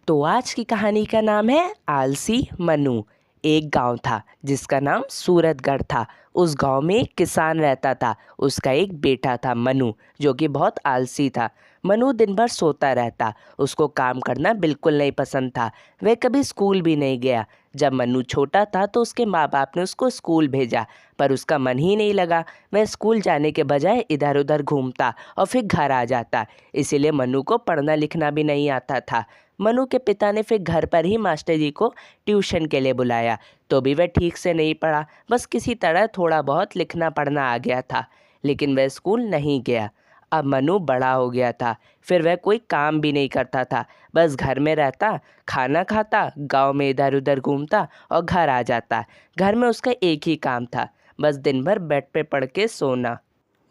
तो आज की कहानी का नाम है आलसी मनु। एक गांव था जिसका नाम सूरतगढ़ था। उस गांव में एक किसान रहता था। उसका एक बेटा था मनु, जो कि बहुत आलसी था। मनु दिन भर सोता रहता। उसको काम करना बिल्कुल नहीं पसंद था। वह कभी स्कूल भी नहीं गया। जब मनु छोटा था तो उसके माँ बाप ने उसको स्कूल भेजा, पर उसका मन ही नहीं लगा। वह स्कूल जाने के बजाय इधर उधर घूमता और फिर घर आ जाता। इसीलिए मनु को पढ़ना लिखना भी नहीं आता था। मनु के पिता ने फिर घर पर ही मास्टर जी को ट्यूशन के लिए बुलाया, तो भी वह ठीक से नहीं पढ़ा। बस किसी तरह थोड़ा बहुत लिखना पढ़ना आ गया था, लेकिन वह स्कूल नहीं गया। अब मनु बड़ा हो गया था। फिर वह कोई काम भी नहीं करता था। बस घर में रहता, खाना खाता, गांव में इधर उधर घूमता और घर आ जाता। घर में उसका एक ही काम था, बस दिन भर बेड पे पड़ के सोना।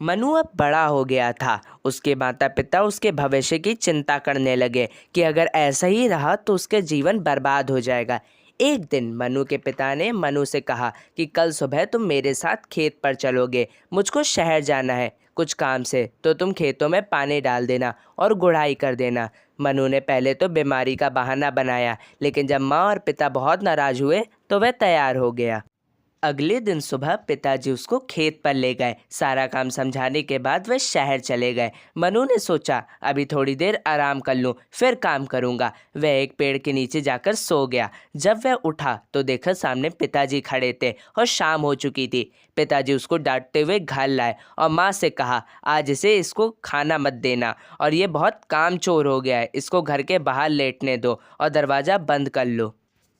मनु अब बड़ा हो गया था। उसके माता पिता उसके भविष्य की चिंता करने लगे कि अगर ऐसा ही रहा तो उसके जीवन बर्बाद हो जाएगा। एक दिन मनु के पिता ने मनु से कहा कि कल सुबह तुम मेरे साथ खेत पर चलोगे। मुझको शहर जाना है कुछ काम से, तो तुम खेतों में पानी डाल देना और गुड़ाई कर देना। मनु ने पहले तो बीमारी का बहाना बनाया, लेकिन जब माँ और पिता बहुत नाराज हुए तो वह तैयार हो गया। अगले दिन सुबह पिताजी उसको खेत पर ले गए। सारा काम समझाने के बाद वे शहर चले गए। मनु ने सोचा अभी थोड़ी देर आराम कर लूं, फिर काम करूंगा। वह एक पेड़ के नीचे जाकर सो गया। जब वह उठा तो देखा सामने पिताजी खड़े थे और शाम हो चुकी थी। पिताजी उसको डांटते हुए घर लाए और माँ से कहा आज इसे इसको खाना मत देना, और ये बहुत कामचोर हो गया है, इसको घर के बाहर लेटने दो और दरवाज़ा बंद कर लो।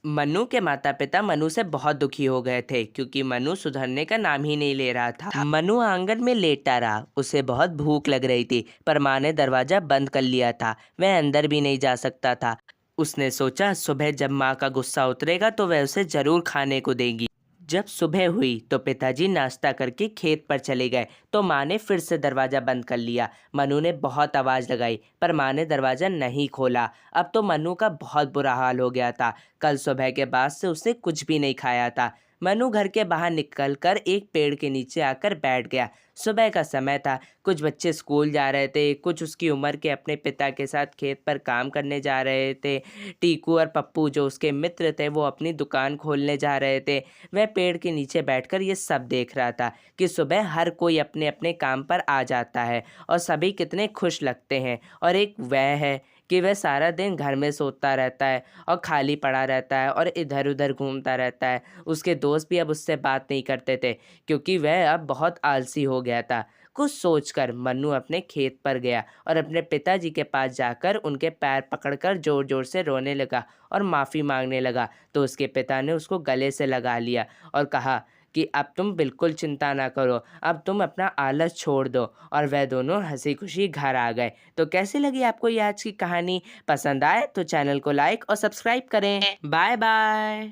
मनु के माता पिता मनु से बहुत दुखी हो गए थे, क्योंकि मनु सुधरने का नाम ही नहीं ले रहा था। मनु आंगन में लेटा रहा। उसे बहुत भूख लग रही थी, पर माँ ने दरवाजा बंद कर लिया था। वह अंदर भी नहीं जा सकता था। उसने सोचा सुबह जब माँ का गुस्सा उतरेगा तो वह उसे जरूर खाने को देगी। जब सुबह हुई तो पिताजी नाश्ता करके खेत पर चले गए, तो माँ ने फिर से दरवाज़ा बंद कर लिया। मनु ने बहुत आवाज़ लगाई, पर माँ ने दरवाज़ा नहीं खोला। अब तो मनु का बहुत बुरा हाल हो गया था। कल सुबह के बाद से उसने कुछ भी नहीं खाया था। मनु घर के बाहर निकलकर एक पेड़ के नीचे आकर बैठ गया। सुबह का समय था। कुछ बच्चे स्कूल जा रहे थे, कुछ उसकी उम्र के अपने पिता के साथ खेत पर काम करने जा रहे थे। टीकू और पप्पू जो उसके मित्र थे वो अपनी दुकान खोलने जा रहे थे। वह पेड़ के नीचे बैठकर ये सब देख रहा था कि सुबह हर कोई अपने अपने काम पर आ जाता है और सभी कितने खुश लगते हैं, और एक वह है कि वह सारा दिन घर में सोता रहता है और खाली पड़ा रहता है और इधर उधर घूमता रहता है। उसके दोस्त भी अब उससे बात नहीं करते थे, क्योंकि वह अब बहुत आलसी हो गया था। कुछ सोचकर मन्नू अपने खेत पर गया और अपने पिताजी के पास जाकर उनके पैर पकड़कर जोर जोर से रोने लगा और माफ़ी मांगने लगा। तो उसके पिता ने उसको गले से लगा लिया और कहा कि अब तुम बिल्कुल चिंता ना करो, अब तुम अपना आलस छोड़ दो। और वह दोनों हंसी खुशी घर आ गए। तो कैसी लगी आपको ये आज की कहानी? पसंद आए तो चैनल को लाइक और सब्सक्राइब करें। Bye bye.